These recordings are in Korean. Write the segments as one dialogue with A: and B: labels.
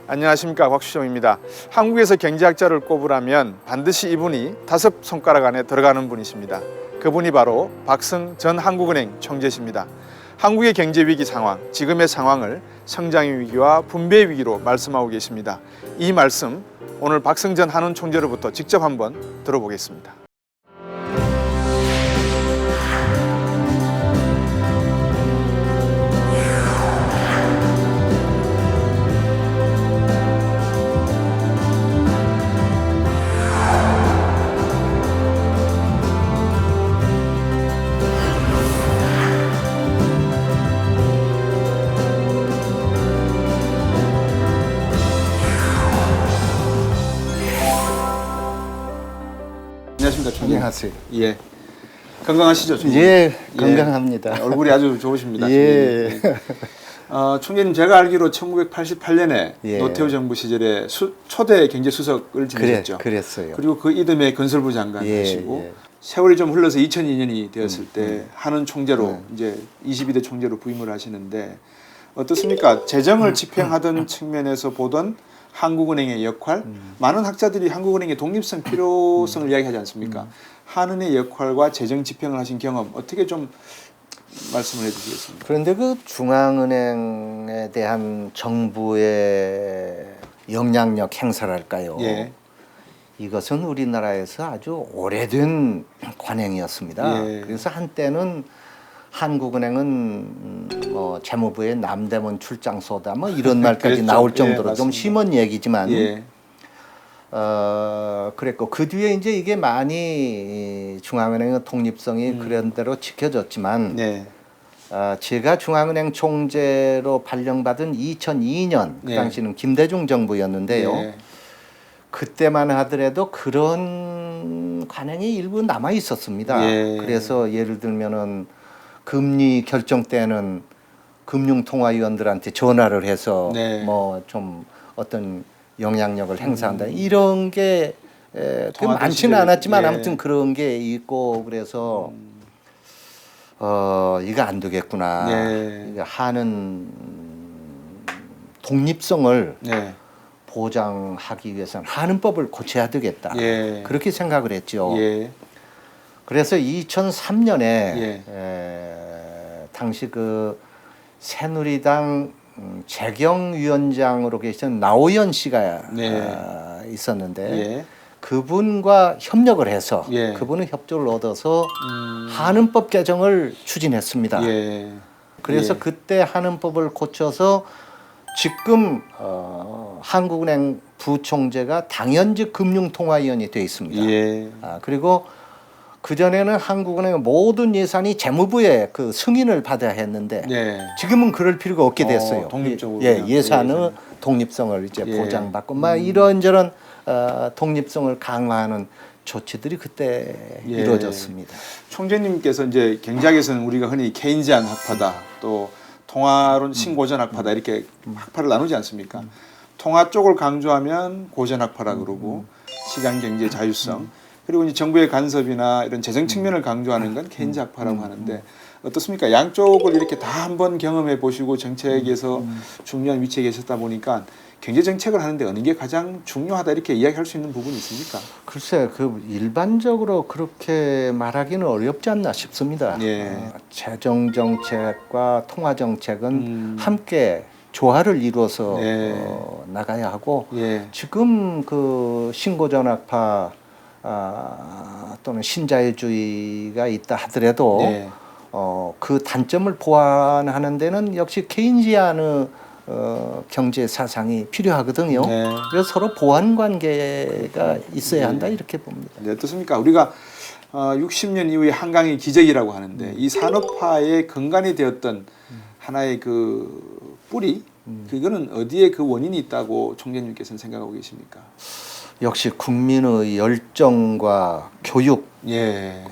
A: 안녕하십니까, 곽수정입니다. 한국에서 경제학자를 꼽으라면 반드시 이분이 5손가락 안에 들어가는 분이십니다. 그분이 바로 박승 전 한국은행 총재십니다. 한국의 경제 위기 상황, 지금의 상황을 성장의 위기와 분배의 위기로 말씀하고 계십니다. 이 말씀 오늘 박승 전 한은 총재로부터 직접 한번 들어보겠습니다. 안녕하십니까, 총재.
B: 안녕하세요.
A: 예, 건강하시죠, 총재?
B: 예, 건강합니다.
A: 얼굴이 아주 좋으십니다.
B: 예.
A: 총재님, 제가 알기로 1988년에
B: 예.
A: 노태우 정부 시절에 초대 경제수석을 지내셨죠.
B: 그랬어요.
A: 그리고 그 이듬해 건설부 장관 하시고 세월이 좀 흘러서 2002년이 되었을 때 한은 총재로 이제 22대 총재로 부임을 하시는데 어떻습니까? 재정을 집행하던 측면에서 보던 한국은행의 역할, 많은 학자들이 한국은행의 독립성 필요성을 이야기하지 않습니까? 한은의 역할과 재정 집행을 하신 경험 어떻게 좀 말씀을 해주시겠습니까?
B: 그런데 그 중앙은행에 대한 정부의 영향력 행사랄까요?
A: 예.
B: 이것은 우리나라에서 아주 오래된 관행이었습니다.
A: 예.
B: 그래서 한때는 한국은행은 뭐 재무부의 남대문 출장소다 뭐 이런 말까지
A: 그랬죠.
B: 나올 정도로
A: 예,
B: 좀 심한 얘기지만
A: 예.
B: 그랬고 그 뒤에 이제 이게 많이 중앙은행의 독립성이 그런 대로 지켜졌지만
A: 네.
B: 제가 중앙은행 총재로 발령받은 2002년 그
A: 네.
B: 당시는 김대중 정부였는데요.
A: 네.
B: 그때만 하더라도 그런 관행이 일부 남아 있었습니다.
A: 예.
B: 그래서 예를 들면은 금리 결정 때는 금융통화위원들한테 전화를 해서
A: 네.
B: 뭐 좀 어떤 영향력을 행사한다 이런 게 그 많지는 않았지만
A: 예.
B: 아무튼 그런 게 있고 그래서 이거 안 되겠구나.
A: 네.
B: 이거 하는 독립성을
A: 네.
B: 보장하기 위해서는 한은법을 고쳐야 되겠다.
A: 예.
B: 그렇게 생각을 했죠.
A: 예.
B: 그래서 2003년에
A: 예.
B: 당시 그 새누리당 재경위원장으로 계신 나오연 씨가
A: 네.
B: 있었는데
A: 예.
B: 그분과 협력을 해서
A: 예.
B: 그분의 협조를 얻어서 한은법 개정을 추진했습니다.
A: 예.
B: 그래서
A: 예.
B: 그때 한은법을 고쳐서 지금 한국은행 부총재가 당연직 금융통화위원이 되어 있습니다.
A: 예.
B: 그리고 그 전에는 한국은행의 모든 예산이 재무부의 그 승인을 받아야 했는데
A: 네.
B: 지금은 그럴 필요가 없게 됐어요.
A: 독립적으로
B: 예,
A: 그냥
B: 예산의
A: 예산.
B: 독립성을 이제
A: 예.
B: 보장받고 막 이런저런 독립성을 강화하는 조치들이 그때
A: 예.
B: 이루어졌습니다.
A: 총재님께서 이제 경제학에서는 우리가 흔히 케인지안 학파다, 또 통화론 신고전 학파다 이렇게 학파를 나누지 않습니까? 통화 쪽을 강조하면 고전 학파라 그러고 시장 경제 자율성 그리고 이제 정부의 간섭이나 이런 재정 측면을 강조하는 건 케인즈 학파라고 하는데 어떻습니까? 양쪽을 이렇게 다 한번 경험해 보시고 정책에서 중요한 위치에 계셨다 보니까 경제 정책을 하는데 어느 게 가장 중요하다 이렇게 이야기할 수 있는 부분이 있습니까?
B: 글쎄, 그 일반적으로 그렇게 말하기는 어렵지 않나 싶습니다.
A: 예.
B: 재정 정책과 통화 정책은 함께 조화를 이루어서
A: 네.
B: 나가야 하고
A: 예.
B: 지금 그 신고전학파 또는 신자유주의가 있다 하더라도
A: 네.
B: 그 단점을 보완하는 데는 역시 케인지안의 경제 사상이 필요하거든요.
A: 네.
B: 그래서 서로 보완 관계가 있어야 한다 이렇게 봅니다.
A: 네, 어떻습니까? 우리가 60년 이후에 한강의 기적이라고 하는데 이 산업화의 근간이 되었던 하나의 그 뿌리 그거는 어디에 그 원인이 있다고 총재님께서는 생각하고 계십니까?
B: 역시 국민의 열정과 교육
A: 예.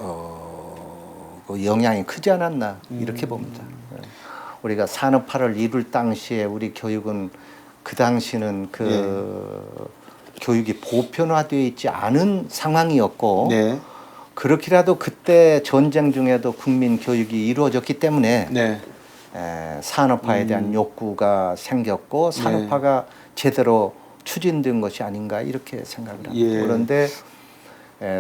B: 그 영향이 크지 않았나 이렇게 봅니다. 우리가 산업화를 이룰 당시에 우리 교육은 그 당시는 그 교육이 보편화되어 있지 않은 상황이었고
A: 네.
B: 그렇게라도 그때 전쟁 중에도 국민 교육이 이루어졌기 때문에
A: 네.
B: 산업화에 대한 욕구가 생겼고 산업화가 제대로 추진된 것이 아닌가 이렇게 생각을 합니다.
A: 예.
B: 그런데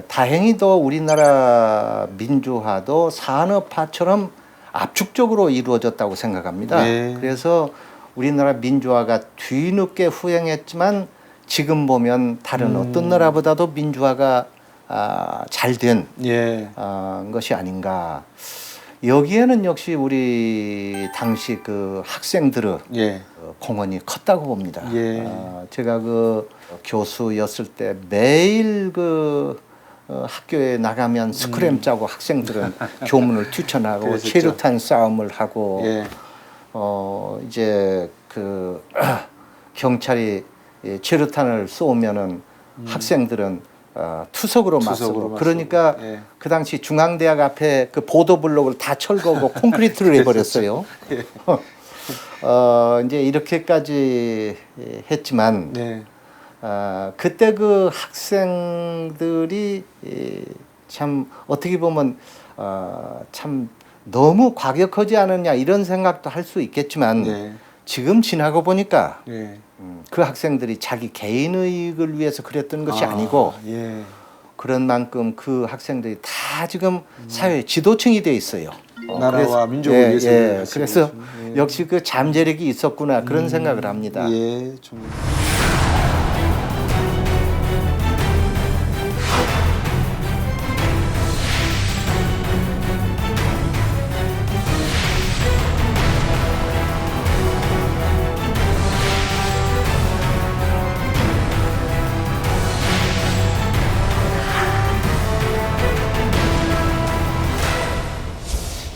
B: 다행히도 우리나라 민주화도 산업화처럼 압축적으로 이루어졌다고 생각합니다.
A: 네.
B: 그래서 우리나라 민주화가 뒤늦게 후행했지만 지금 보면 다른 어떤 나라보다도 민주화가 잘된
A: 예.
B: 것이 아닌가. 여기에는 역시 우리 당시 그 학생들의
A: 예.
B: 공헌이 컸다고 봅니다.
A: 예.
B: 제가 그 교수였을 때 매일 학교에 나가면 스크램 짜고 학생들은 교문을 뛰쳐나가고
A: 그랬었죠.
B: 체류탄 싸움을 하고
A: 예.
B: 이제 그 경찰이 체류탄을 쏘면은 학생들은 투석으로 맞서고 그러니까
A: 예.
B: 그 당시 중앙대학 앞에 그 보도블록을 다 철거하고 콘크리트를 해버렸어요.
A: 예.
B: 이제 이렇게까지 했지만
A: 네.
B: 그때 그 학생들이 참 어떻게 보면 참 너무 과격하지 않느냐 이런 생각도 할 수 있겠지만
A: 네.
B: 지금 지나고 보니까
A: 예.
B: 그 학생들이 자기 개인의익을 위해서 그랬던 것이 아니고
A: 예.
B: 그런 만큼 그 학생들이 다 지금 사회 지도층이 돼 있어요.
A: 나라와 민족을 위해서 일을 하시고
B: 그래서
A: 계십니다. 예.
B: 역시 그 잠재력이 있었구나 그런 생각을 합니다.
A: 예. 좀.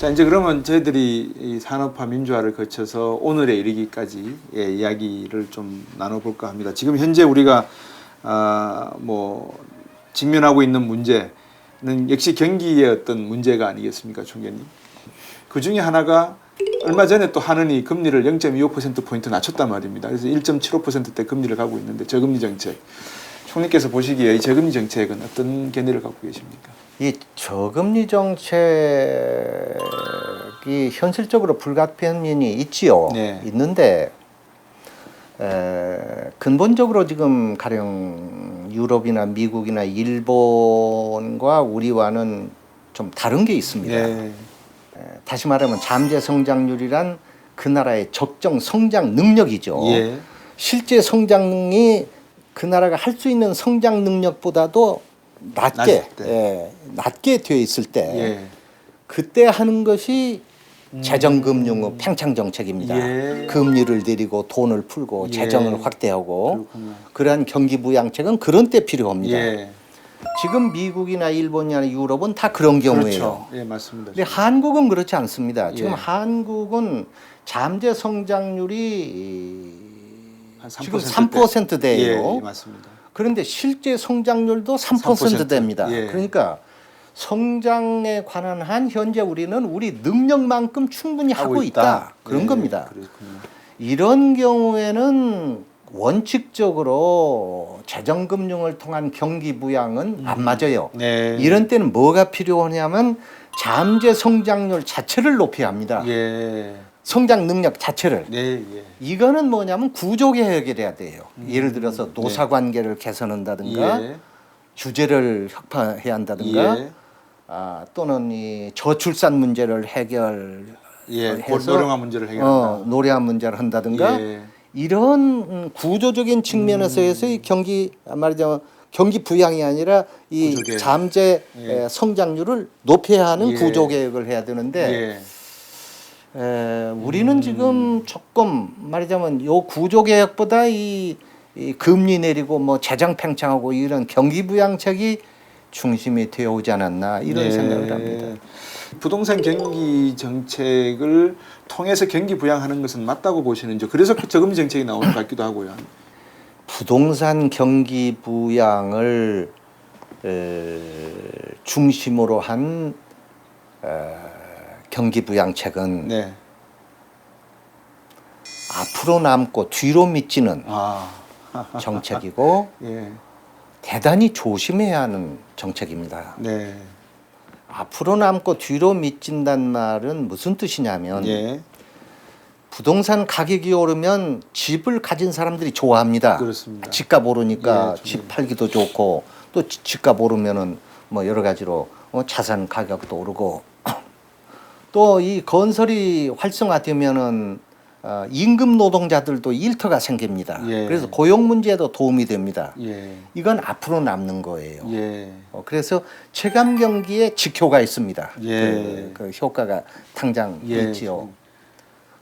A: 자, 이제 그러면 저희들이 이 산업화 민주화를 거쳐서 오늘에 이르기까지 이야기를 좀 나눠볼까 합니다. 지금 현재 우리가 뭐 직면하고 있는 문제는 역시 경기의 어떤 문제가 아니겠습니까, 총재님? 그 중에 하나가 얼마 전에 또 한은이 금리를 0.25%포인트 낮췄단 말입니다. 그래서 1.75%대 금리를 가고 있는데 저금리 정책. 총리께서 보시기에 이 저금리 정책은 어떤 견해를 갖고 계십니까?
B: 이 저금리 정책이 현실적으로 불가피한 면이 있지요.
A: 네.
B: 있는데 근본적으로 지금 가령 유럽이나 미국이나 일본과 우리와는 좀 다른 게 있습니다.
A: 네.
B: 다시 말하면 잠재 성장률이란 그 나라의 적정 성장 능력이죠.
A: 예.
B: 실제 성장이 그 나라가 할 수 있는 성장 능력보다도 낮게 낮게 되어 있을 때
A: 예.
B: 그때 하는 것이 재정금융의 팽창 정책입니다.
A: 예.
B: 금리를 내리고 돈을 풀고
A: 예.
B: 재정을 확대하고
A: 그렇군요.
B: 그러한 경기 부양책은 그런 때 필요합니다.
A: 예.
B: 지금 미국이나 일본이나 유럽은 다 그런 경우예요.
A: 그렇죠. 예, 맞습니다.
B: 근데 한국은 그렇지 않습니다. 지금
A: 예.
B: 한국은 잠재 성장률이
A: 한
B: 지금 3%대예요.
A: 예, 맞습니다.
B: 그런데 실제 성장률도 3%대입니다.
A: 예.
B: 그러니까 성장에 관한 한 현재 우리는 우리 능력만큼 충분히 하고 있다. 그런
A: 예,
B: 겁니다.
A: 그렇군요.
B: 이런 경우에는 원칙적으로 재정금융을 통한 경기 부양은 안 맞아요.
A: 네.
B: 이런 때는 뭐가 필요하냐면 잠재 성장률 자체를 높여야 합니다.
A: 예.
B: 성장 능력 자체를.
A: 네, 예.
B: 이거는 뭐냐면 구조 개혁을 해야 돼요. 예를 들어서 노사 관계를 개선한다든가
A: 예.
B: 규제를 혁파해야 한다든가
A: 예.
B: 또는 이 저출산 문제를 해결
A: 예.
B: 해서
A: 고령화 문제를 해결한다.
B: 노래한 문제를 한다든가
A: 예.
B: 이런 구조적인 측면에서 해서 이 경기 말하자면 경기 부양이 아니라 이
A: 구조개혁.
B: 잠재
A: 예.
B: 성장률을 높여야 하는
A: 예.
B: 구조 개혁을 해야 되는데
A: 예.
B: 우리는 지금 조금 말하자면 요 구조 개혁보다 이 금리 내리고 뭐 재정 팽창하고 이런 경기 부양책이 중심이 되어 오지 않았나 이런
A: 네.
B: 생각을 합니다.
A: 부동산 경기 정책을 통해서 경기 부양하는 것은 맞다고 보시는지 그래서 그 저금리 정책이 나오는 것 같기도 하고요.
B: 부동산 경기 부양을 중심으로 한 경기 부양책은
A: 네.
B: 앞으로 남고 뒤로 미치는 정책이고
A: 예.
B: 대단히 조심해야 하는 정책입니다.
A: 네.
B: 앞으로 남고 뒤로 미친단 말은 무슨 뜻이냐면
A: 예.
B: 부동산 가격이 오르면 집을 가진 사람들이 좋아합니다.
A: 그렇습니다.
B: 집값 오르니까
A: 예,
B: 집 팔기도 좋고 또 집값 오르면은 뭐 여러 가지로 자산 가격도 오르고 또 이 건설이 활성화되면은 임금 노동자들도 일터가 생깁니다.
A: 예.
B: 그래서 고용 문제에도 도움이 됩니다.
A: 예.
B: 이건 앞으로 남는 거예요.
A: 예.
B: 그래서 체감 경기에 직효가 있습니다.
A: 예.
B: 그 효과가 당장
A: 예.
B: 있지요.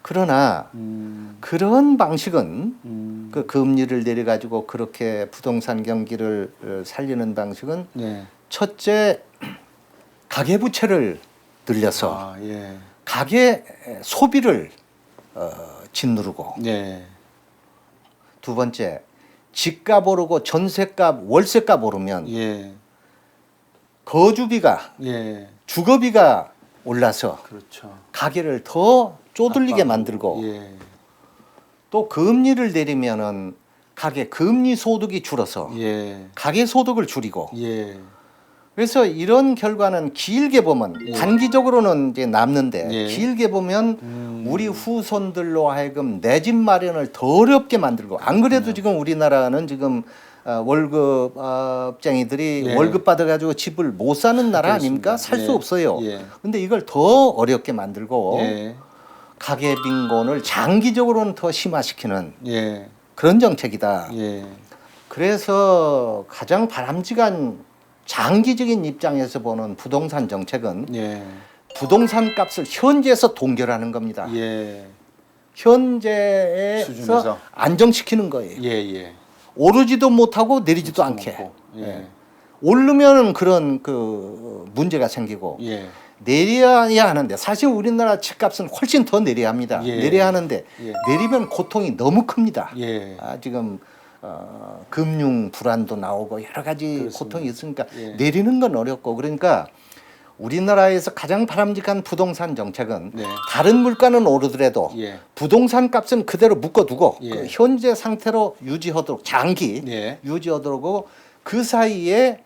B: 그러나 그런 방식은 그 금리를 내려가지고 그렇게 부동산 경기를 살리는 방식은
A: 예.
B: 첫째 가계부채를 늘려서
A: 아, 예.
B: 가계 소비를 짓누르고
A: 예.
B: 두 번째 집값 오르고 전세값 월세값 오르면
A: 예.
B: 거주비가
A: 예.
B: 주거비가 올라서
A: 그렇죠.
B: 가게를 더 쪼들리게
A: 압박하고,
B: 만들고
A: 예.
B: 또 금리를 내리면은 가계 금리 소득이 줄어서
A: 예.
B: 가계 소득을 줄이고
A: 예.
B: 그래서 이런 결과는 길게 보면
A: 예.
B: 단기적으로는 이제 남는데
A: 예.
B: 길게 보면 우리 후손들로 하여금 내 집 마련을 더 어렵게 만들고 안 그래도 지금 우리나라는 지금 월급쟁이들이
A: 예.
B: 월급 받아가지고 집을 못 사는 나라 아닙니까? 살 수
A: 예.
B: 없어요.
A: 예.
B: 근데 이걸 더 어렵게 만들고
A: 예.
B: 가계 빈곤을 장기적으로는 더 심화시키는
A: 예.
B: 그런 정책이다.
A: 예.
B: 그래서 가장 바람직한 장기적인 입장에서 보는 부동산 정책은
A: 예.
B: 부동산 값을 현지에서 동결하는 겁니다.
A: 예.
B: 현재에서
A: 수준에서.
B: 안정시키는 거예요.
A: 예. 예.
B: 오르지도 못하고 내리지도 않게.
A: 먹고. 예.
B: 오르면 그런 그 문제가 생기고
A: 예.
B: 내려야 하는데 사실 우리나라 집값은 훨씬 더 내려야 합니다.
A: 예.
B: 내려야 하는데
A: 예.
B: 내리면 고통이 너무 큽니다.
A: 예.
B: 지금 금융 불안도 나오고 여러 가지
A: 그렇습니다.
B: 고통이 있으니까
A: 예.
B: 내리는 건 어렵고 그러니까 우리나라에서 가장 바람직한 부동산 정책은
A: 네.
B: 다른 물가는 오르더라도
A: 예.
B: 부동산 값은 그대로 묶어두고
A: 예.
B: 그 현재 상태로 유지하도록 장기
A: 예.
B: 유지하도록 그 사이에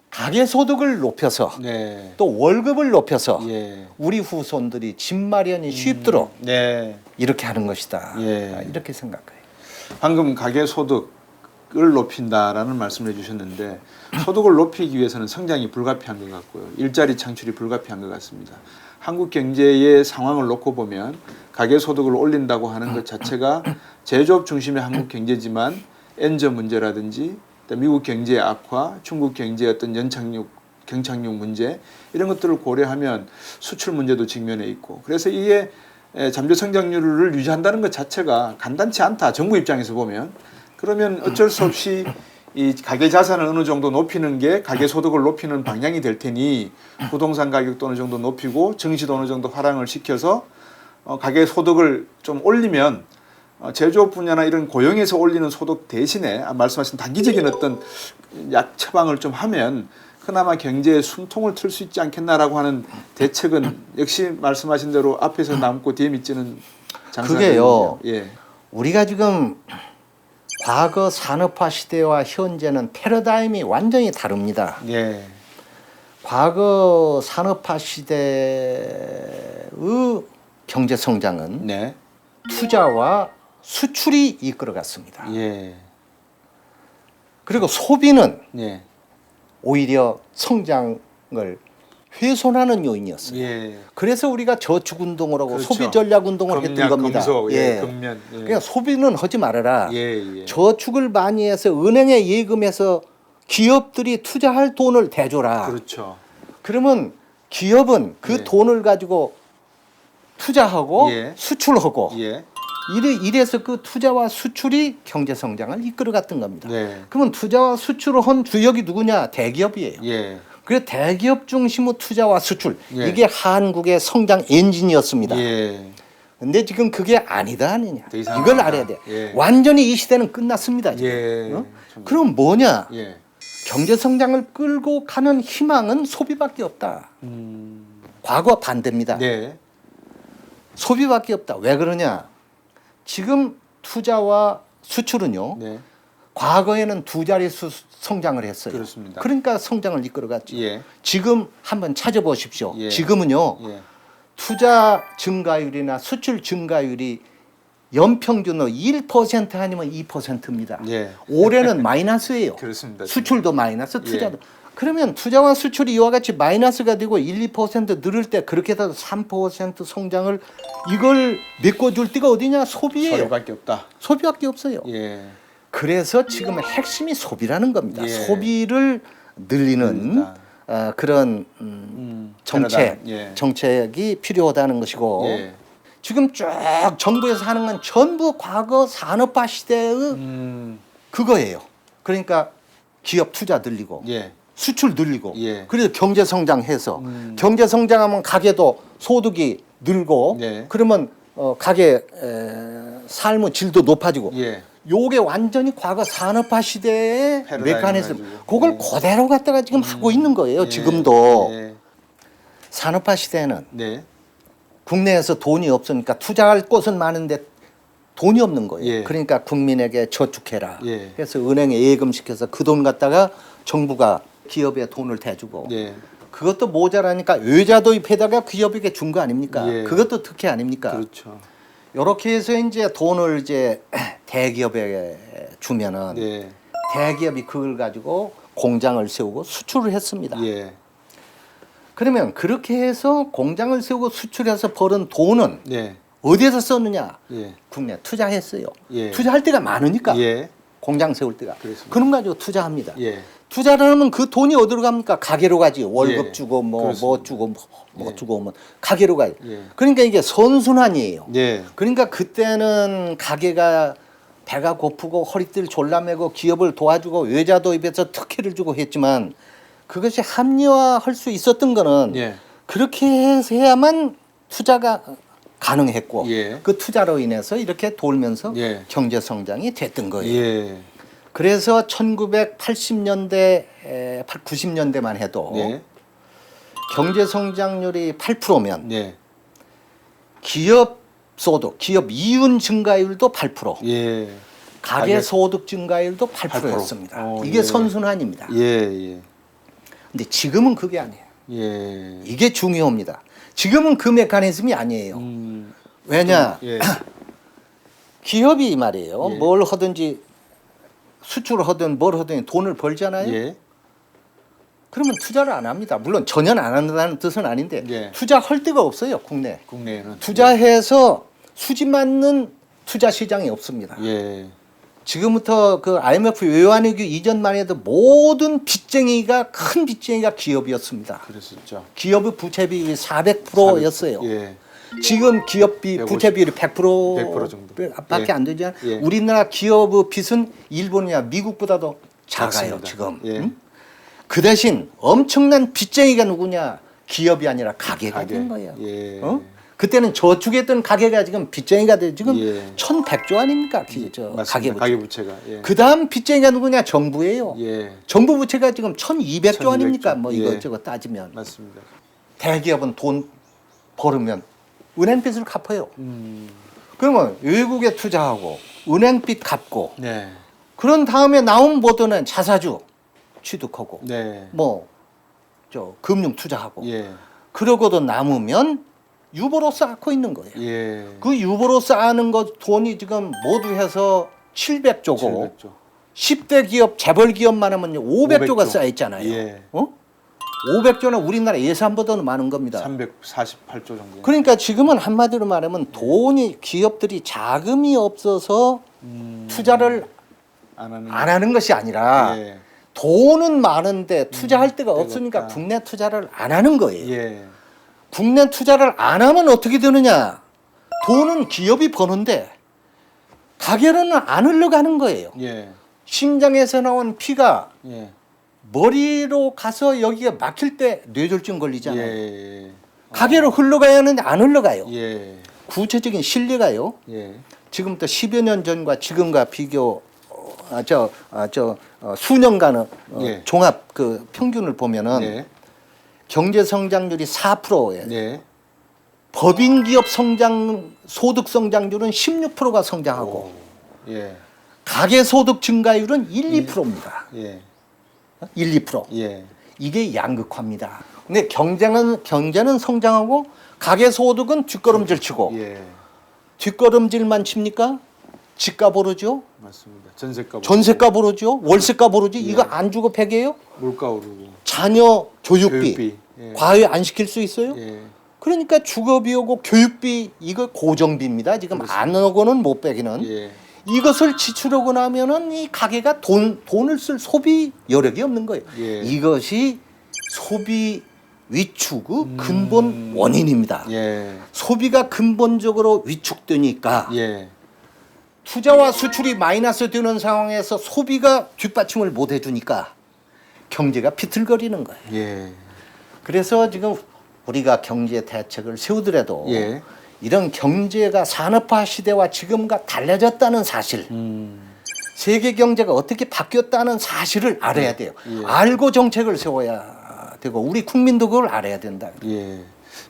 B: 가계 소득을 높여서
A: 네.
B: 또 월급을 높여서
A: 예.
B: 우리 후손들이 집 마련이 쉽도록
A: 네.
B: 이렇게 하는 것이다.
A: 예.
B: 이렇게 생각해요.
A: 방금 가계 소득을 높인다라는 말씀을 해주셨는데 소득을 높이기 위해서는 성장이 불가피한 것 같고요. 일자리 창출이 불가피한 것 같습니다. 한국 경제의 상황을 놓고 보면 가계 소득을 올린다고 하는 것 자체가 제조업 중심의 한국 경제지만 엔저 문제라든지 미국 경제의 악화, 중국 경제의 어떤 경착륙 문제 이런 것들을 고려하면 수출 문제도 직면해 있고 그래서 이게 잠재 성장률을 유지한다는 것 자체가 간단치 않다. 정부 입장에서 보면 그러면 어쩔 수 없이 이 가계 자산을 어느 정도 높이는 게 가계 소득을 높이는 방향이 될 테니 부동산 가격도 어느 정도 높이고 증시도 어느 정도 하락을 시켜서 가계 소득을 좀 올리면 제조업 분야나 이런 고용에서 올리는 소득 대신에 말씀하신 단기적인 어떤 약 처방을 좀 하면 그나마 경제에 숨통을 틀 수 있지 않겠나라고 하는 대책은 역시 말씀하신 대로 앞에서 남고 뒤에 밑지는 장사가
B: 그게요.
A: 예.
B: 우리가 지금 과거 산업화 시대와 현재는 패러다임이 완전히 다릅니다.
A: 예.
B: 과거 산업화 시대의 경제 성장은
A: 네.
B: 투자와 수출이 이끌어갔습니다.
A: 예.
B: 그리고 소비는
A: 예.
B: 오히려 성장을 훼손하는 요인이었어요.
A: 예.
B: 그래서 우리가 저축 운동을 하고
A: 그렇죠.
B: 소비 전략 운동을 했던
A: 금약,
B: 겁니다.
A: 금속, 예. 금면. 예.
B: 그러니까 소비는 하지 말아라.
A: 예. 예.
B: 저축을 많이 해서 은행에 예금해서 기업들이 투자할 돈을 대줘라.
A: 그렇죠.
B: 그러면 기업은 그
A: 예.
B: 돈을 가지고 투자하고
A: 예.
B: 수출하고
A: 예.
B: 이래서 그 투자와 수출이 경제 성장을 이끌어갔던 겁니다.
A: 네.
B: 그러면 투자와 수출을 한 주역이 누구냐? 대기업이에요.
A: 예.
B: 그래서 대기업 중심의 투자와 수출
A: 예.
B: 이게 한국의 성장 엔진이었습니다.
A: 예.
B: 근데 지금 그게 아니다 아니냐?
A: 더 이상
B: 이걸
A: 아니다.
B: 알아야 돼.
A: 예.
B: 완전히 이 시대는 끝났습니다. 지금.
A: 예.
B: 그럼 뭐냐?
A: 예.
B: 경제 성장을 끌고 가는 희망은 소비밖에 없다. 과거와 반대입니다.
A: 네.
B: 소비밖에 없다. 왜 그러냐? 지금 투자와 수출은요.
A: 네.
B: 과거에는 두 자릿수 성장을 했어요.
A: 그렇습니다.
B: 그러니까 성장을 이끌어갔죠.
A: 예.
B: 지금 한번 찾아보십시오.
A: 예.
B: 지금은요.
A: 예.
B: 투자 증가율이나 수출 증가율이 연평균으로 1% 아니면 2%입니다.
A: 예.
B: 올해는 마이너스예요.
A: 그렇습니다.
B: 수출도 마이너스, 투자도.
A: 예.
B: 그러면 투자와 수출이 이와 같이 마이너스가 되고 1, 2% 늘을 때 그렇게 해서 3% 성장을 이걸 메꿔줄 데가 어디냐? 소비예요.
A: 소비밖에 없다.
B: 소비밖에 없어요.
A: 예.
B: 그래서 지금 핵심이 소비라는 겁니다.
A: 예.
B: 소비를 늘리는 그런 정책,
A: 패러다임. 예.
B: 정책이 필요하다는 것이고
A: 예.
B: 지금 쭉 정부에서 하는 건 전부 과거 산업화 시대의 그거예요. 그러니까 기업 투자 늘리고
A: 예.
B: 수출 늘리고
A: 예.
B: 그래서 경제 성장해서 경제 성장하면 가게도 소득이 늘고
A: 네.
B: 그러면 가게 삶의 질도 높아지고
A: 예.
B: 요게 완전히 과거 산업화 시대의
A: 패러다임
B: 메커니즘
A: 가지고.
B: 그걸
A: 예.
B: 그대로 갖다가 지금 하고 있는 거예요.
A: 예.
B: 지금도
A: 예.
B: 산업화 시대에는
A: 네.
B: 국내에서 돈이 없으니까 투자할 곳은 많은데 돈이 없는 거예요.
A: 예.
B: 그러니까 국민에게 저축해라.
A: 예.
B: 그래서 은행에 예금시켜서 그 돈 갖다가 정부가 기업에 돈을 대주고
A: 예.
B: 그것도 모자라니까 외자 도입에다가 기업에게 준 거 아닙니까?
A: 예.
B: 그것도 특혜 아닙니까?
A: 그렇죠.
B: 이렇게 해서 이제 돈을 이제 대기업에 주면은
A: 예.
B: 대기업이 그걸 가지고 공장을 세우고 수출을 했습니다.
A: 예.
B: 그러면 그렇게 해서 공장을 세우고 수출해서 벌은 돈은
A: 예.
B: 어디에서 썼느냐?
A: 예.
B: 국내 투자했어요.
A: 예.
B: 투자할 때가 많으니까
A: 예.
B: 공장 세울 때가.
A: 그렇습니다.
B: 그런 거 가지고 투자합니다.
A: 예.
B: 투자를 하면 그 돈이 어디로 갑니까? 가게로 가지. 월급
A: 예.
B: 주고 뭐
A: 그렇습니다.
B: 주고 뭐
A: 예.
B: 주고 뭐 가게로 가요.
A: 예.
B: 그러니까 이게 선순환이에요.
A: 예.
B: 그러니까 그때는 가게가 배가 고프고 허리띠를 졸라매고 기업을 도와주고 외자 도입해서 특혜를 주고 했지만 그것이 합리화할 수 있었던 거는
A: 예.
B: 그렇게 해서 해야만 투자가 가능했고
A: 예.
B: 그 투자로 인해서 이렇게 돌면서
A: 예.
B: 경제 성장이 됐던 거예요.
A: 예.
B: 그래서 1980년대, 90년대만 해도
A: 예.
B: 경제 성장률이 8%면
A: 예.
B: 기업 소득, 기업 이윤 증가율도 8%,
A: 예.
B: 가계 소득 증가율도 8%였습니다. 이게
A: 예.
B: 선순환입니다.
A: 예. 예.
B: 근데 지금은 그게 아니에요.
A: 예.
B: 이게 중요합니다. 지금은 그 메커니즘이 아니에요. 왜냐?
A: 예.
B: 기업이 말이에요.
A: 예.
B: 뭘 하든지 수출을 하든 뭘 하든 돈을 벌잖아요.
A: 예.
B: 그러면 투자를 안 합니다. 물론 전혀 안 한다는 뜻은 아닌데
A: 예.
B: 투자할 데가 없어요. 국내.
A: 국내에는
B: 투자해서 수지 맞는 투자 시장이 없습니다.
A: 예.
B: 지금부터 그 IMF 외환위기 이전만 해도 모든 빚쟁이가 큰 빚쟁이가 기업이었습니다.
A: 그랬었죠.
B: 기업의 부채 비율이 400%였어요.
A: 예.
B: 지금 기업비
A: 150,
B: 부채 비율이 100%
A: 정도.
B: 밖에
A: 예.
B: 안 되잖아요.
A: 예.
B: 우리나라 기업의 빚은 일본이나 미국보다도 작아요.
A: 작습니다.
B: 지금.
A: 예.
B: 응? 그 대신 엄청난 빚쟁이가 누구냐? 기업이 아니라 가게가
A: 가게.
B: 된 거예요.
A: 예.
B: 어? 그때는 저축했던 가게가 지금 빚쟁이가 돼 지금
A: 예.
B: 1,100조 아닙니까? 저
A: 맞습니다.
B: 가계 부채.
A: 가계 부채가. 예.
B: 그다음 빚쟁이가 누구냐? 정부예요.
A: 예.
B: 정부 부채가 지금 1,200조
A: 1200조.
B: 아닙니까? 뭐
A: 예.
B: 이것저것 따지면
A: 맞습니다.
B: 대기업은 돈 벌으면 은행빚을 갚아요. 그러면 외국에 투자하고 은행빚 갚고
A: 네.
B: 그런 다음에 나온 보도는 자사주 취득하고
A: 네.
B: 뭐 저 금융 투자하고
A: 예.
B: 그러고도 남으면 유보로 쌓고 있는 거예요.
A: 예.
B: 그 유보로 쌓는 거 돈이 지금 모두 해서 700조고
A: 700조.
B: 10대 기업 재벌 기업만 하면 500조가
A: 500조.
B: 쌓여 있잖아요.
A: 예.
B: 어? 500조는 우리나라 예산보다는 많은 겁니다.
A: 348조 정도.
B: 그러니까 지금은 한마디로 말하면 돈이 기업들이 자금이 없어서 투자를
A: 안
B: 안 하는 것이 아니라
A: 예.
B: 돈은 많은데 투자할 데가
A: 데가
B: 없으니까
A: 없다.
B: 국내 투자를 안 하는 거예요.
A: 예.
B: 국내 투자를 안 하면 어떻게 되느냐? 돈은 기업이 버는데 가게로는 안 흘러가는 거예요.
A: 예.
B: 심장에서 나온 피가
A: 예.
B: 머리로 가서 여기가 막힐 때 뇌졸중 걸리잖아요.
A: 예.
B: 가게로 흘러가야 하는데 안 흘러가요.
A: 예.
B: 구체적인 실례가요.
A: 예.
B: 지금부터 10여 년 전과 지금과 비교 수년간의
A: 예.
B: 종합 그 평균을 보면은
A: 예.
B: 경제 성장률이 4%예요.
A: 예.
B: 법인 기업 성장 소득 성장률은 16%가 성장하고
A: 오. 예.
B: 가계 소득 증가율은 1, 2%입니다.
A: 예.
B: 1, 2%.
A: 예.
B: 이게 양극화입니다. 근데 경제는 성장하고 가계 소득은 뒷걸음질 치고
A: 예.
B: 뒷걸음질만 칩니까? 집값 오르죠.
A: 맞습니다. 전세값,
B: 전세값 오르죠. 월세값 오르죠.
A: 예.
B: 이거 안 주고 폐게요?
A: 물가 오르고
B: 자녀 교육비,
A: 교육비, 예.
B: 과외 안 시킬 수 있어요?
A: 예.
B: 그러니까 주거비 오고 교육비 이거 고정비입니다. 지금 안 오고는 못 빼기는.
A: 예.
B: 이것을 지출하고 나면은 이 가게가 돈을 쓸 소비 여력이 없는 거예요.
A: 예.
B: 이것이 소비 위축의 근본 원인입니다.
A: 예.
B: 소비가 근본적으로 위축되니까
A: 예.
B: 투자와 수출이 마이너스 되는 상황에서 소비가 뒷받침을 못 해주니까 경제가 비틀거리는 거예요.
A: 예.
B: 그래서 지금 우리가 경제 대책을 세우더라도
A: 예.
B: 이런 경제가 산업화 시대와 지금과 달라졌다는 사실, 세계 경제가 어떻게 바뀌었다는 사실을 알아야 돼요.
A: 예.
B: 알고 정책을 세워야 되고 우리 국민도 그걸 알아야 된다.
A: 예.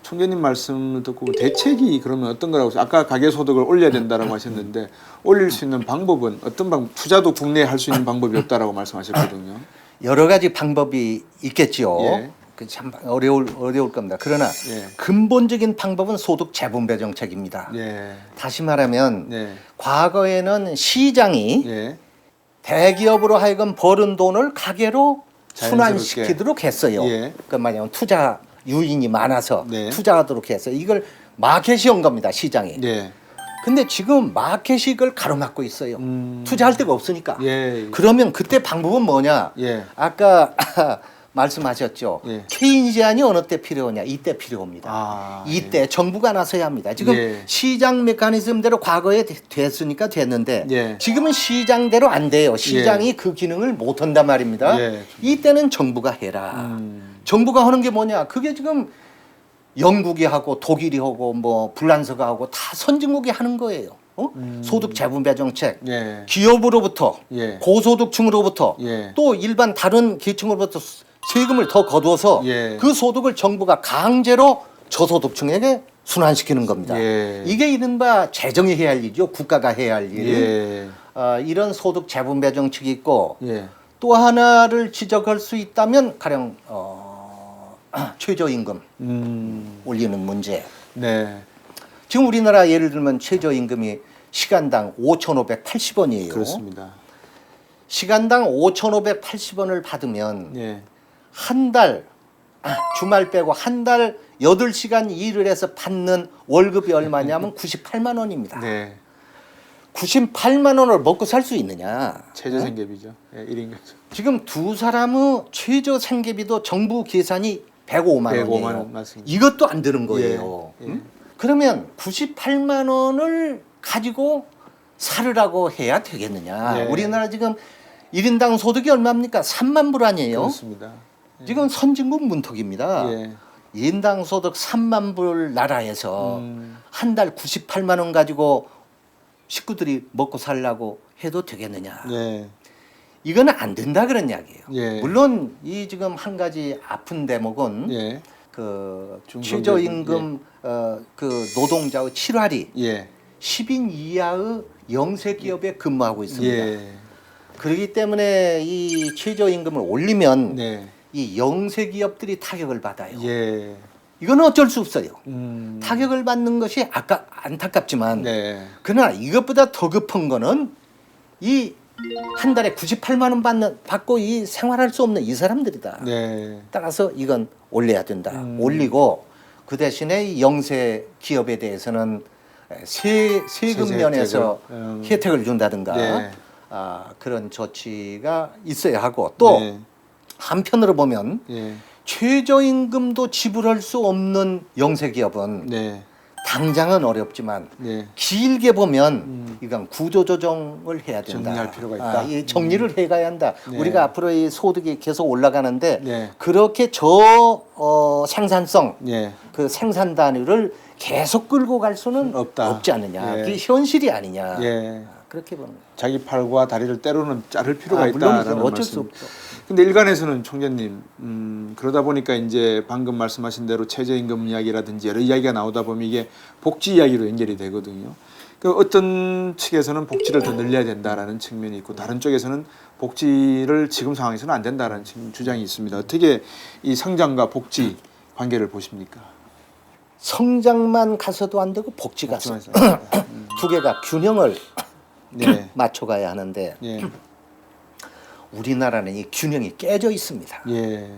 A: 총재님 말씀을 듣고 대책이 그러면 어떤 거라고 아까 가계소득을 올려야 된다라고 하셨는데 올릴 수 있는 방법은 어떤 방법? 투자도 국내에 할 수 있는 방법이 없다라고 말씀하셨거든요.
B: 여러 가지 방법이 있겠지요.
A: 예.
B: 그 참 어려울 겁니다. 그러나
A: 예.
B: 근본적인 방법은 소득 재분배 정책입니다.
A: 예.
B: 다시 말하면
A: 네.
B: 과거에는 시장이
A: 예.
B: 대기업으로 하여금 버는 돈을 가게로
A: 자연스럽게.
B: 순환시키도록 했어요.
A: 예.
B: 그러니까 말하면 투자 유인이 많아서
A: 네.
B: 투자하도록 해서 이걸 마켓이 온 겁니다. 시장이.
A: 예.
B: 근데 지금 마켓이 이걸 가로막고 있어요. 투자할 데가 없으니까.
A: 예.
B: 그러면 그때 방법은 뭐냐?
A: 예.
B: 아까 말씀하셨죠.
A: 예.
B: 케인지안이 어느 때 필요하냐? 이때 필요합니다.
A: 아,
B: 이때 정부가 나서야 합니다. 지금
A: 예.
B: 시장 메커니즘대로 과거에 됐으니까 됐는데
A: 예.
B: 지금은 시장대로 안 돼요. 시장이 그 기능을 못 한단 말입니다.
A: 예.
B: 이때는 정부가 해라. 정부가 하는 게 뭐냐? 그게 지금 영국이 하고 독일이 하고 뭐 불란서가 하고 다 선진국이 하는 거예요. 소득 재분배 정책.
A: 예.
B: 기업으로부터
A: 예.
B: 고소득층으로부터
A: 예.
B: 또 일반 다른 계층으로부터 세금을 더 거두어서
A: 예.
B: 그 소득을 정부가 강제로 저소득층에게 순환시키는 겁니다.
A: 예.
B: 이게 이른바 재정이 해야 할 일이죠. 국가가 해야 할 일.
A: 예.
B: 이런 소득 재분배 정책이 있고
A: 예.
B: 또 하나를 지적할 수 있다면 가령 최저임금 올리는 문제.
A: 네.
B: 지금 우리나라 예를 들면 최저임금이 시간당 5,580원이에요.
A: 그렇습니다.
B: 시간당 5,580원을 받으면
A: 예.
B: 한 달, 주말 빼고 한 달 8시간 일을 해서 받는 월급이 얼마냐면 98만 원입니다.
A: 네.
B: 98만 원을 먹고 살 수 있느냐?
A: 최저 생계비죠. 예, 1인 가족.
B: 지금 두 사람의 최저 생계비도 정부 계산이 105만
A: 105만
B: 원이에요.
A: 원 맞습니다.
B: 이것도 안 되는 거예요.
A: 예, 예.
B: 그러면 98만 원을 가지고 살으라고 해야 되겠느냐?
A: 예.
B: 우리나라 지금 1인당 소득이 얼마입니까? 3만 불 아니에요?
A: 그렇습니다.
B: 지금 선진국 문턱입니다.
A: 예.
B: 1인당 소득 3만 불 나라에서 한 달 98만 원 가지고 식구들이 먹고 살라고 해도 되겠느냐?
A: 예.
B: 이건 안 된다 그런 이야기예요.
A: 예.
B: 물론 이 지금 한 가지 아픈 대목은
A: 예.
B: 그
A: 중소기업,
B: 최저임금 그 노동자의 7割
A: 예.
B: 10인 이하의 영세 기업에 근무하고 있습니다.
A: 예.
B: 그렇기 때문에 이 최저임금을 올리면
A: 네.
B: 이 영세 기업들이 타격을 받아요.
A: 예.
B: 이건 어쩔 수 없어요.
A: 음.
B: 타격을 받는 것이 안타깝지만
A: 네.
B: 그러나 이것보다 더 급한 거는 이 한 달에 98만 원 받고 이 생활할 수 없는 이 사람들이다.
A: 네.
B: 따라서 이건 올려야 된다. 올리고 그 대신에 이 영세 기업에 대해서는 세금
A: 세제
B: 면에서
A: 혜택을,
B: 혜택을 준다든가
A: 네.
B: 그런 조치가 있어야 하고 또
A: 네.
B: 한편으로 보면
A: 예.
B: 최저임금도 지불할 수 없는 영세 기업은
A: 네.
B: 당장은 어렵지만
A: 네.
B: 길게 보면 이건 구조조정을 해야 된다.
A: 정리할 필요가 있다.
B: 이 정리를 해가야 한다.
A: 네.
B: 우리가 앞으로 이 소득이 계속 올라가는데
A: 네.
B: 그렇게 생산성,
A: 예.
B: 그 생산 단위를 계속 끌고 갈 수는
A: 없다.
B: 없지 않느냐.
A: 예.
B: 그게 현실이 아니냐.
A: 예.
B: 그렇게 보는 거예요.
A: 자기 팔과 다리를 때로는 자를 필요가
B: 물론
A: 있다라는
B: 어쩔 수
A: 말씀.
B: 없죠.
A: 근데 일간에서는 총재님 그러다 보니까 이제 방금 말씀하신 대로 최저임금 이야기라든지 여러 이야기가 나오다 보면 이게 복지 이야기로 연결이 되거든요. 그 어떤 측에서는 복지를 더 늘려야 된다라는 측면이 있고 다른 쪽에서는 복지를 지금 상황에서는 안 된다라는 주장이 있습니다. 어떻게 이 성장과 복지 관계를 보십니까?
B: 성장만 가서도 안 되고 복지 가서.
A: 복지만 있어요.
B: 두 개가 균형을
A: 네.
B: 맞춰가야 하는데
A: 예.
B: 우리나라는 이 균형이 깨져 있습니다.
A: 예.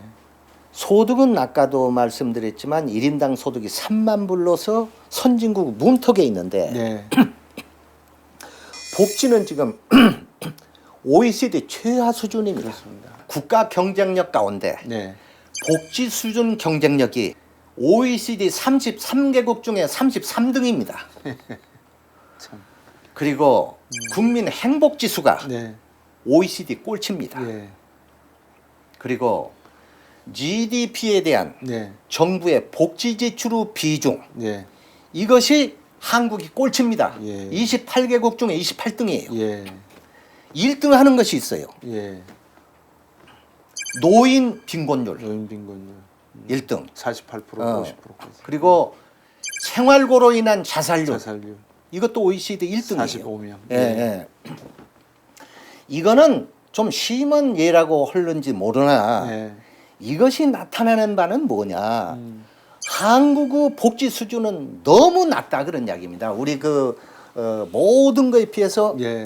B: 소득은 아까도 말씀드렸지만 1인당 소득이 3만 불로서 선진국 문턱에 있는데
A: 네.
B: 복지는 지금 OECD 최하 수준입니다.
A: 그렇습니다.
B: 국가 경쟁력 가운데
A: 네.
B: 복지 수준 경쟁력이 OECD 33개국 중에 33등입니다.
A: 참.
B: 그리고 국민 행복 지수가
A: 네.
B: OECD 꼴찌입니다.
A: 예.
B: 그리고 GDP에 대한
A: 네.
B: 정부의 복지 지출 비중
A: 네.
B: 이것이 한국이 꼴찌입니다.
A: 예.
B: 28개국 중에 28등이에요.
A: 예.
B: 1등 하는 것이 있어요.
A: 예.
B: 노인 빈곤율
A: 노인 빈곤율
B: 1등.
A: 48%
B: 어.
A: 50%까지.
B: 그리고 생활고로 인한 자살률
A: 자살률
B: 이것도 OECD 1등이에요.
A: 45명.
B: 예, 예. 이거는 좀 심한 예라고 할는지 모르나
A: 네.
B: 이것이 나타나는 바는 뭐냐?
A: 음.
B: 한국의 복지 수준은 너무 낮다 그런 이야기입니다. 우리 모든 거에 비해서
A: 예.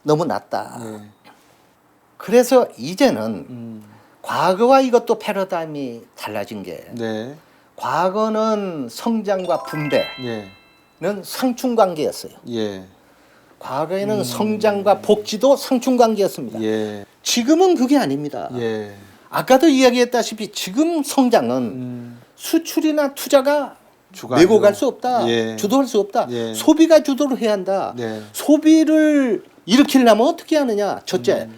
B: 너무 낮다.
A: 예.
B: 그래서 이제는
A: 음.
B: 과거와 이것도 패러다임이 달라진 게
A: 네.
B: 과거는 성장과 분배는
A: 예.
B: 상충관계였어요.
A: 예.
B: 과거에는 성장과 복지도 상충관계였습니다.
A: 예.
B: 지금은 그게 아닙니다.
A: 예.
B: 아까도 이야기했다시피 지금 성장은
A: 음.
B: 수출이나 투자가
A: 주가
B: 메고
A: 아니고.
B: 갈 수 없다.
A: 예.
B: 주도할 수 없다.
A: 예.
B: 소비가 주도를 해야 한다.
A: 네.
B: 소비를 일으키려면 어떻게 하느냐? 첫째,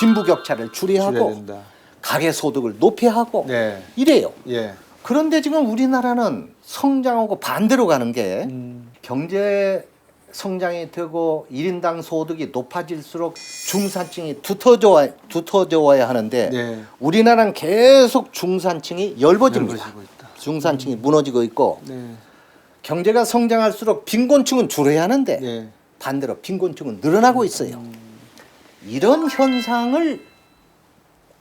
B: 빈부격차를
A: 줄여야
B: 줄여하고
A: 된다.
B: 가계 소득을 높여야 하고
A: 네.
B: 이래요.
A: 예.
B: 그런데 지금 우리나라는 성장하고 반대로 가는 게
A: 음.
B: 경제 성장이 되고 1인당 소득이 높아질수록 중산층이 두터워야 하는데
A: 네.
B: 우리나라는 계속 중산층이 엷어집니다.
A: 넓어지고 있다.
B: 중산층이 무너지고 있고
A: 네.
B: 경제가 성장할수록 빈곤층은 줄어야 하는데
A: 예.
B: 반대로 빈곤층은 늘어나고 있어요. 이런 현상을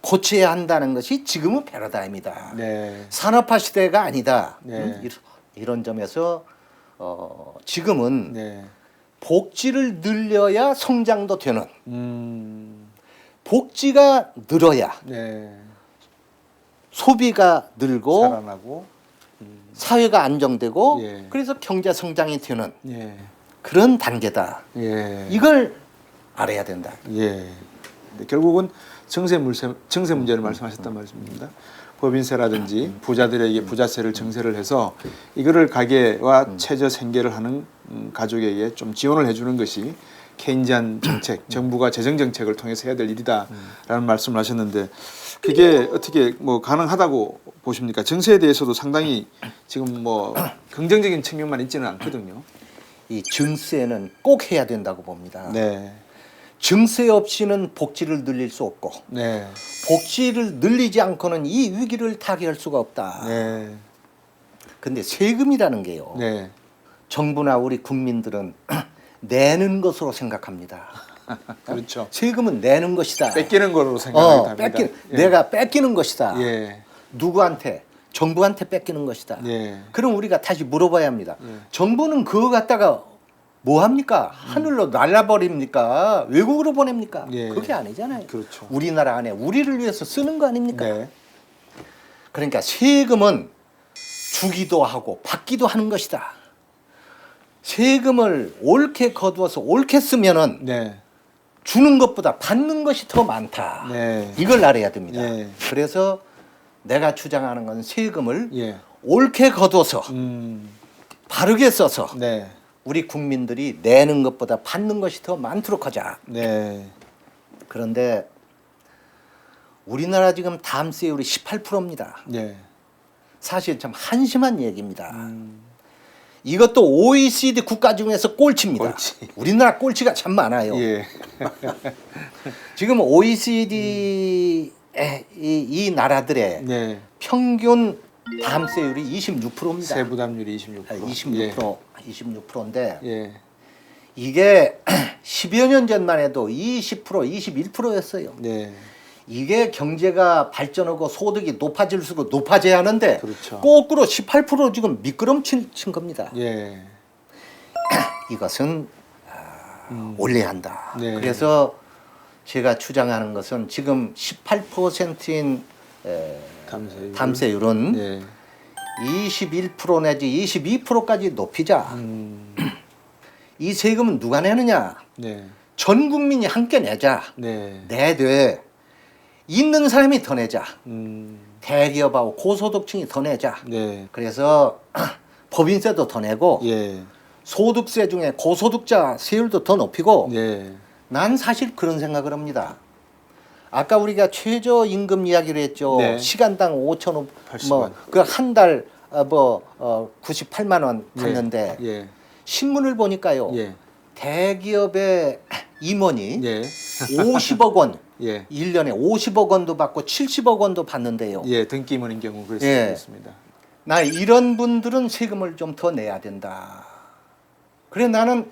B: 고쳐야 한다는 것이 지금의 패러다임이다.
A: 네.
B: 산업화 시대가 아니다.
A: 네.
B: 이런 점에서 지금은
A: 네.
B: 복지를 늘려야 성장도 되는 복지가 늘어야
A: 네.
B: 소비가 늘고
A: 살아나고.
B: 사회가 안정되고
A: 예.
B: 그래서 경제 성장이 되는
A: 예.
B: 그런 단계다.
A: 예.
B: 이걸 알아야 된다.
A: 예. 근데 결국은 정세 문제를 말씀하셨단 말씀입니다. 법인세라든지 부자들에게 부자세를 정세를 해서 이거를 가계와 최저 생계를 하는 가족에게 좀 지원을 해주는 것이 케인지안 정책, 정부가 재정 정책을 통해서 해야 될 일이다라는 말씀을 하셨는데 그게 어떻게 뭐 가능하다고 보십니까? 정세에 대해서도 상당히 지금 뭐 긍정적인 측면만 있지는 않거든요.
B: 이 증세는 꼭 해야 된다고 봅니다.
A: 네,
B: 증세 없이는 복지를 늘릴 수 없고
A: 네,
B: 복지를 늘리지 않고는 이 위기를 타개할 수가 없다.
A: 네,
B: 근데 세금이라는 게요.
A: 네,
B: 정부나 우리 국민들은 내는 것으로 생각합니다.
A: 그렇죠.
B: 세금은 내는 것이다.
A: 뺏기는 거로 생각합니다. 예.
B: 내가 뺏기는 것이다.
A: 예,
B: 누구한테? 정부한테 뺏기는 것이다.
A: 예,
B: 그럼 우리가 다시 물어봐야 합니다.
A: 예.
B: 정부는 그거 갖다가 뭐 합니까? 하늘로 날라버립니까? 외국으로 보냅니까?
A: 예.
B: 그게 아니잖아요.
A: 그렇죠.
B: 우리나라 안에 우리를 위해서 쓰는 거 아닙니까?
A: 네,
B: 그러니까 세금은 주기도 하고 받기도 하는 것이다. 세금을 옳게 거두어서 옳게 쓰면은
A: 네,
B: 주는 것보다 받는 것이 더 많다.
A: 네,
B: 이걸 알아야 됩니다.
A: 예.
B: 그래서 내가 주장하는 건 세금을
A: 예,
B: 옳게 거둬서 바르게 써서
A: 네,
B: 우리 국민들이 내는 것보다 받는 것이 더 많도록 하자.
A: 네,
B: 그런데 우리나라 지금 담세율이 18%입니다.
A: 네,
B: 사실 참 한심한 얘기입니다. 이것도 OECD 국가 중에서 꼴찌입니다.
A: 꼴찌.
B: 우리나라 꼴찌가 참 많아요.
A: 예,
B: 지금 OECD 이 나라들의
A: 네.
B: 평균 담세율이 26%입니다.
A: 세부담률이 26%.
B: 26%인데
A: 예,
B: 이게 10여 년 전만 해도 20%, 21%였어요.
A: 네,
B: 이게 경제가 발전하고 소득이 높아질수록 높아져야 하는데
A: 그렇죠.
B: 거꾸로 18% 지금 미끄럼친 겁니다.
A: 예,
B: 이것은 올려야 한다.
A: 네.
B: 그래서 제가 주장하는 것은 지금 18%인 담세율은
A: 네.
B: 21% 내지 22%까지 높이자. 이 세금은 누가 내느냐?
A: 네.
B: 전 국민이 함께 내자.
A: 네.
B: 내되 있는 사람이 더 내자.
A: 음.
B: 대기업하고 고소득층이 더 내자.
A: 네.
B: 그래서 법인세도 더 내고
A: 예.
B: 소득세 중에 고소득자 세율도 더 높이고
A: 네.
B: 난 사실 그런 생각을 합니다. 아까 우리가 최저임금 이야기를 했죠.
A: 네.
B: 시간당 5,500원,
A: 80원.
B: 그 한 달 98만 원 받는데
A: 예.
B: 신문을 보니까요.
A: 예.
B: 대기업의 임원이
A: 예.
B: 50억 원,
A: 예.
B: 1년에 50억 원도 받고 70억 원도 받는데요.
A: 예. 등기문인 경우 그럴 수
B: 예.
A: 있습니다.
B: 나 이런 분들은 세금을 좀 더 내야 된다. 그래 나는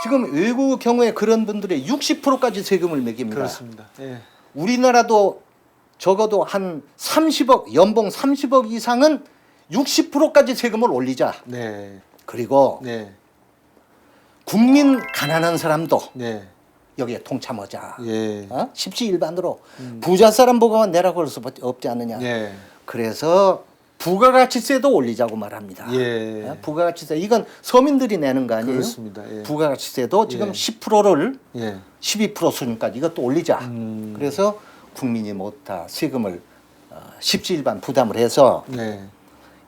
B: 지금 외국 경우에 그런 분들의 60%까지 세금을 매깁니다.
A: 그렇습니다. 예.
B: 우리나라도 적어도 한 30억, 연봉 30억 이상은 60%까지 세금을 올리자.
A: 네.
B: 그리고
A: 네.
B: 국민 가난한 사람도
A: 네.
B: 여기에 동참하자.
A: 예.
B: 십시일반으로 부자 사람 보고만 내라고 할 수 없지 않느냐.
A: 예.
B: 그래서 부가가치세도 올리자고 말합니다.
A: 예.
B: 부가가치세 이건 서민들이 내는 거 아니에요?
A: 그렇습니다. 예.
B: 부가가치세도 지금
A: 예.
B: 10%를
A: 예.
B: 12% 수준까지 이것도 올리자. 그래서 국민이 모두 세금을 십시일반 부담을 해서
A: 네.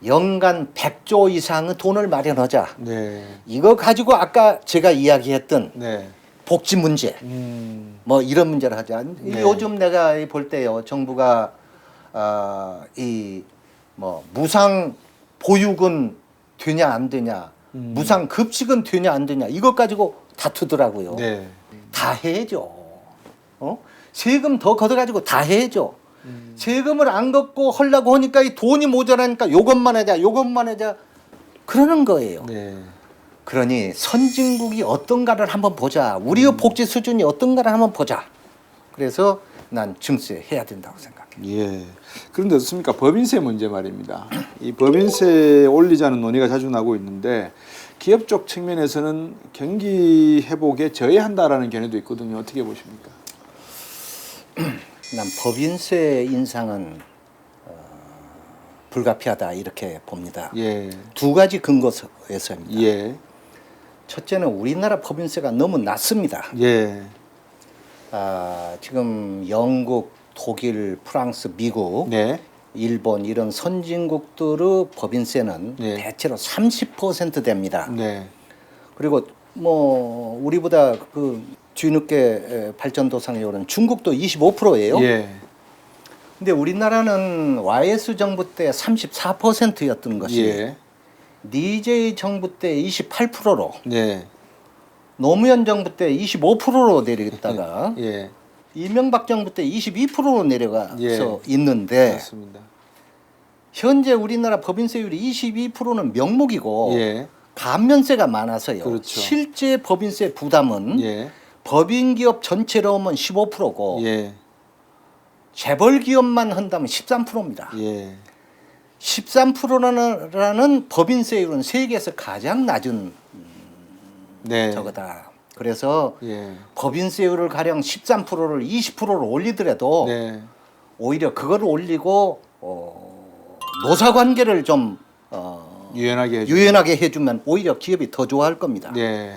B: 연간 100조 이상의 돈을 마련하자.
A: 네.
B: 이거 가지고 아까 제가 이야기했던
A: 네.
B: 복지 문제 뭐 이런 문제를 하자.
A: 네.
B: 요즘 내가 볼 때요 정부가 이 뭐 무상 보육은 되냐 안 되냐, 무상 급식은 되냐 안 되냐 이것 가지고 다투더라고요.
A: 네.
B: 다 해야죠. 세금 더 걷어가지고 다 해야죠. 세금을 안 걷고 하려고 하니까 이 돈이 모자라니까 요것만 하자, 요것만 하자 그러는 거예요.
A: 네.
B: 그러니 선진국이 어떤가를 한번 보자. 우리의 복지 수준이 어떤가를 한번 보자. 그래서 난 증세 해야 된다고 생각해요.
A: 예. 그런데 어떻습니까? 법인세 문제 말입니다. 이 법인세 올리자는 논의가 자주 나고 있는데 기업 쪽 측면에서는 경기 회복에 저해한다라는 견해도 있거든요. 어떻게 보십니까?
B: 난 법인세 인상은 불가피하다 이렇게 봅니다.
A: 예.
B: 두 가지 근거에서입니다.
A: 예.
B: 첫째는 우리나라 법인세가 너무 낮습니다.
A: 예.
B: 지금 영국, 독일, 프랑스, 미국,
A: 네.
B: 일본 이런 선진국들의 법인세는
A: 네.
B: 대체로 30% 됩니다.
A: 네.
B: 그리고 뭐 우리보다 그 뒤늦게 발전도상에 오른 중국도 25%예요.
A: 예.
B: 근데 우리나라는 YS 정부 때 34%였던 것이
A: 예.
B: DJ 정부 때 28%로
A: 네.
B: 노무현 정부 때 25%로 내려갔다가
A: 예.
B: 이명박 정부 때 22%로 내려가서
A: 예.
B: 있는데
A: 맞습니다.
B: 현재 우리나라 법인세율이 22%는 명목이고
A: 예.
B: 감면세가 많아서요.
A: 그렇죠.
B: 실제 법인세 부담은
A: 예.
B: 법인기업 전체로 하면 15%고
A: 예.
B: 재벌기업만 한다면 13%입니다.
A: 예.
B: 13%라는 법인세율은 세계에서 가장 낮은
A: 네.
B: 저거다. 그래서
A: 예.
B: 법인세율을 가령 13%를 20%를 올리더라도
A: 네.
B: 오히려 그걸 올리고 노사관계를 좀
A: 유연하게 해주.
B: 유연하게 해주면 오히려 기업이 더 좋아할 겁니다.
A: 네.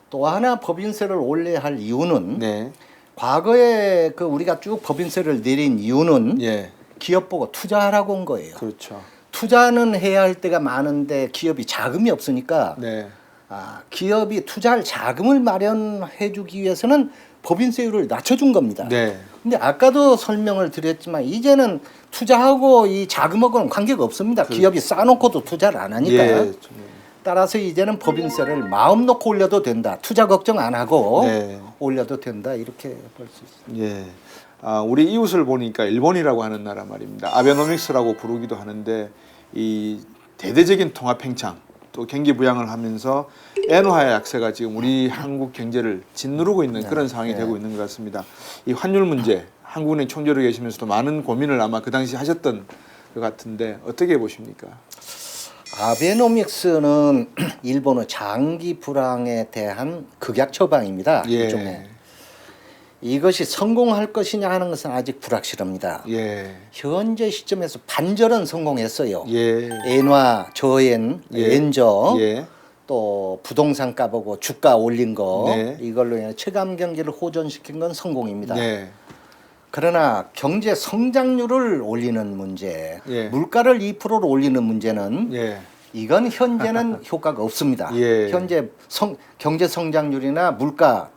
B: 또 하나 법인세를 올려야 할 이유는
A: 네.
B: 과거에 그 우리가 쭉 법인세를 내린 이유는
A: 예.
B: 기업 보고 투자하라고 한 거예요.
A: 그렇죠.
B: 투자는 해야 할 때가 많은데 기업이 자금이 없으니까
A: 네.
B: 기업이 투자할 자금을 마련해 주기 위해서는 법인세율을 낮춰준 겁니다.
A: 네.
B: 근데 아까도 설명을 드렸지만 이제는 투자하고 이 자금하고는 관계가 없습니다. 기업이 쌓아놓고도 투자를 안 하니까.
A: 예.
B: 따라서 이제는 법인세를 마음 놓고 올려도 된다. 투자 걱정 안 하고
A: 네.
B: 올려도 된다. 이렇게 볼 수 있습니다.
A: 예. 우리 이웃을 보니까 일본이라고 하는 나라 말입니다. 아베노믹스라고 부르기도 하는데 이 대대적인 통합 팽창 또 경기 부양을 하면서 엔화의 약세가 지금 우리 한국 경제를 짓누르고 있는 그런 상황이 되고 있는 것 같습니다. 이 환율 문제 한국은행 총재로 계시면서도 많은 고민을 아마 그 당시 하셨던 것 같은데 어떻게 보십니까?
B: 아베노믹스는 일본의 장기 불황에 대한 극약 처방입니다.
A: 예.
B: 일종의. 이것이 성공할 것이냐 하는 것은 아직 불확실합니다.
A: 예.
B: 현재 시점에서 반절은 성공했어요.
A: 예.
B: 엔화, 저엔,
A: 예.
B: 엔저,
A: 예.
B: 또 부동산 값하고 주가 올린 거
A: 네.
B: 이걸로 인해 체감 경기를 호전시킨 건 성공입니다.
A: 네.
B: 그러나 경제 성장률을 올리는 문제,
A: 예.
B: 물가를 2%로 올리는 문제는
A: 예.
B: 이건 현재는 효과가 없습니다.
A: 예.
B: 현재 경제 성장률이나 물가,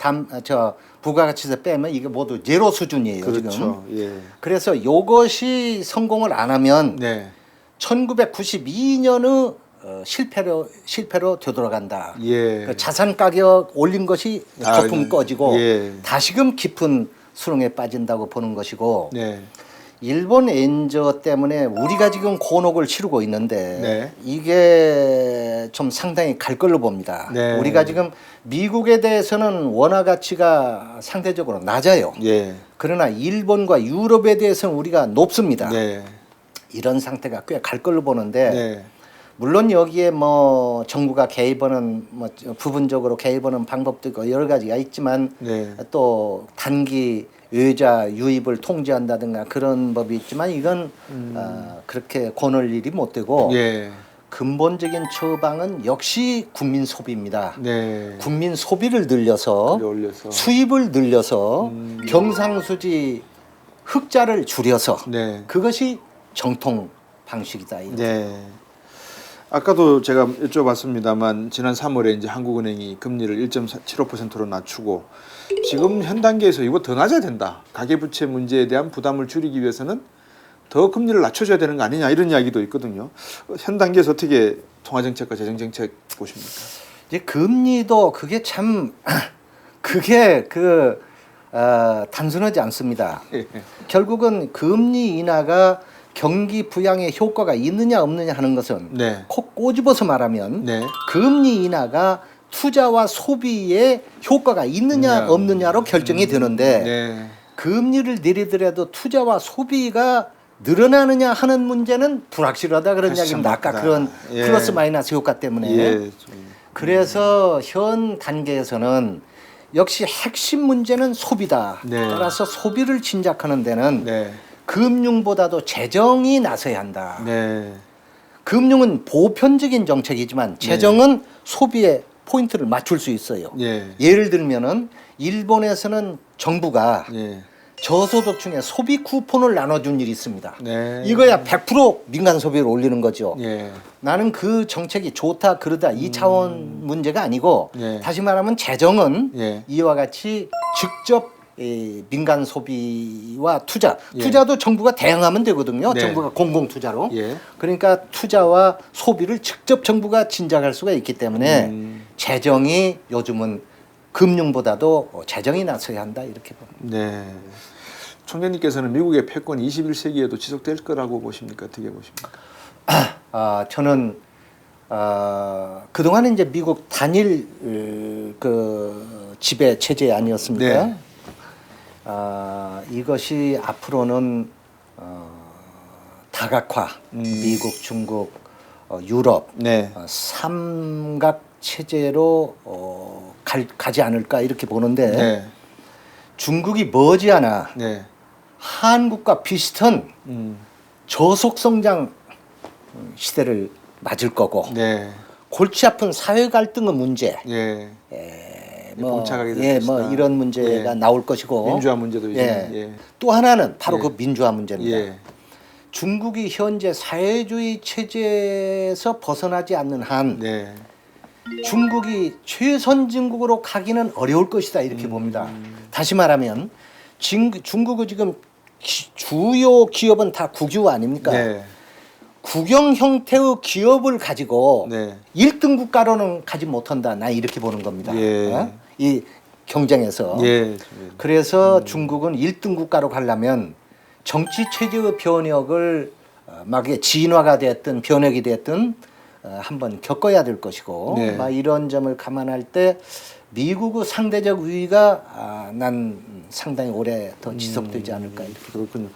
B: 부가가치세 빼면 이게 모두 제로 수준이에요. 지금.
A: 그렇죠. 예.
B: 그래서 이것이 성공을 안 하면
A: 네.
B: 1992년의 실패로 되돌아간다.
A: 예.
B: 그 자산 가격 올린 것이
A: 아,
B: 거품 꺼지고
A: 예.
B: 다시금 깊은 수렁에 빠진다고 보는 것이고
A: 네.
B: 일본 엔저 때문에 우리가 지금 곤혹을 치르고 있는데
A: 네.
B: 이게 좀 상당히 갈 걸로 봅니다.
A: 네.
B: 우리가 지금 미국에 대해서는 원화 가치가 상대적으로 낮아요.
A: 예.
B: 그러나 일본과 유럽에 대해서는 우리가 높습니다.
A: 네.
B: 이런 상태가 꽤 갈 걸로 보는데
A: 네.
B: 물론 여기에 뭐 정부가 개입하는 뭐 부분적으로 개입하는 방법도 있고 여러 가지가 있지만
A: 네.
B: 또 단기 외자 유입을 통제한다든가 그런 법이 있지만 이건 그렇게 권할 일이 못 되고
A: 예.
B: 근본적인 처방은 역시 국민 소비입니다.
A: 네.
B: 국민 소비를 늘려서
A: 올려서.
B: 수입을 늘려서 경상수지 흑자를 줄여서
A: 네.
B: 그것이 정통 방식이다.
A: 네. 아까도 제가 여쭤봤습니다만 지난 3월에 이제 한국은행이 금리를 1.75%로 낮추고 지금 현 단계에서 이거 더 낮아야 된다. 가계부채 문제에 대한 부담을 줄이기 위해서는 더 금리를 낮춰줘야 되는 거 아니냐 이런 이야기도 있거든요. 현 단계에서 어떻게 통화정책과 재정정책 보십니까?
B: 이제 금리도 그게 참 그게 단순하지 않습니다. 결국은 금리 인하가 경기 부양에 효과가 있느냐 없느냐 하는 것은
A: 네.
B: 콕 꼬집어서 말하면
A: 네.
B: 금리 인하가 투자와 소비에 효과가 있느냐 없느냐로 결정이 되는데
A: 네.
B: 금리를 내리더라도 투자와 소비가 늘어나느냐 하는 문제는 불확실하다 그런 이야기입니다. 아까 그런
A: 예.
B: 플러스 마이너스 효과 때문에.
A: 예. 좀.
B: 그래서 현 단계에서는 역시 핵심 문제는 소비다.
A: 네.
B: 따라서 소비를 진작하는 데는
A: 네.
B: 금융보다도 재정이 나서야 한다.
A: 네.
B: 금융은 보편적인 정책이지만 재정은 소비에 포인트를 맞출 수 있어요.
A: 예.
B: 예를 들면은 일본에서는 정부가
A: 예.
B: 저소득층에 소비 쿠폰을 나눠준 일이 있습니다.
A: 네.
B: 이거야 100% 민간 소비를 올리는 거죠.
A: 예.
B: 나는 그 정책이 좋다 그러다 이 차원 문제가 아니고
A: 예.
B: 다시 말하면 재정은
A: 예.
B: 이와 같이 직접 민간 소비와 투자,
A: 예.
B: 투자도 정부가 대응하면 되거든요.
A: 네.
B: 정부가 공공 투자로.
A: 예.
B: 그러니까 투자와 소비를 직접 정부가 진작할 수가 있기 때문에 재정이 요즘은 금융보다도 재정이 나서야 한다 이렇게 봅니다.
A: 네. 총재님께서는 미국의 패권 21세기에도 지속될 거라고 보십니까? 어떻게 보십니까?
B: 저는 그동안은 이제 미국 단일 그 지배 체제 아니었습니까?
A: 네.
B: 이것이 앞으로는 다각화, 미국, 중국, 유럽
A: 네.
B: 삼각 체제로 가지 않을까 이렇게 보는데
A: 네.
B: 중국이 머지않아
A: 네.
B: 한국과 비슷한 저속 성장 시대를 맞을 거고
A: 네.
B: 골치 아픈 사회 갈등의 문제,
A: 예. 봉착하게 될
B: 뭐
A: 것이다.
B: 이런 문제가
A: 예.
B: 나올 것이고
A: 민주화 문제도 이제.
B: 예.
A: 예.
B: 또 하나는 바로
A: 예.
B: 그 민주화 문제입니다.
A: 예.
B: 중국이 현재 사회주의 체제에서 벗어나지 않는 한
A: 네.
B: 중국이 최선진국으로 가기는 어려울 것이다 이렇게 봅니다. 다시 말하면 중국의 지금 주요 기업은 다 국유 아닙니까?
A: 네.
B: 국영 형태의 기업을 가지고
A: 네.
B: 1등 국가로는 가지 못한다. 나 이렇게 보는 겁니다.
A: 예.
B: 이 경쟁에서.
A: 예.
B: 그래서 중국은 1등 국가로 가려면 정치 체제의 변혁을 막 진화가 됐든 변혁이 됐든 한번 겪어야 될 것이고
A: 네.
B: 막 이런 점을 감안할 때 미국의 상대적 우위가 난 상당히 오래 더 지속되지 않을까 이렇게
A: 그렇군요.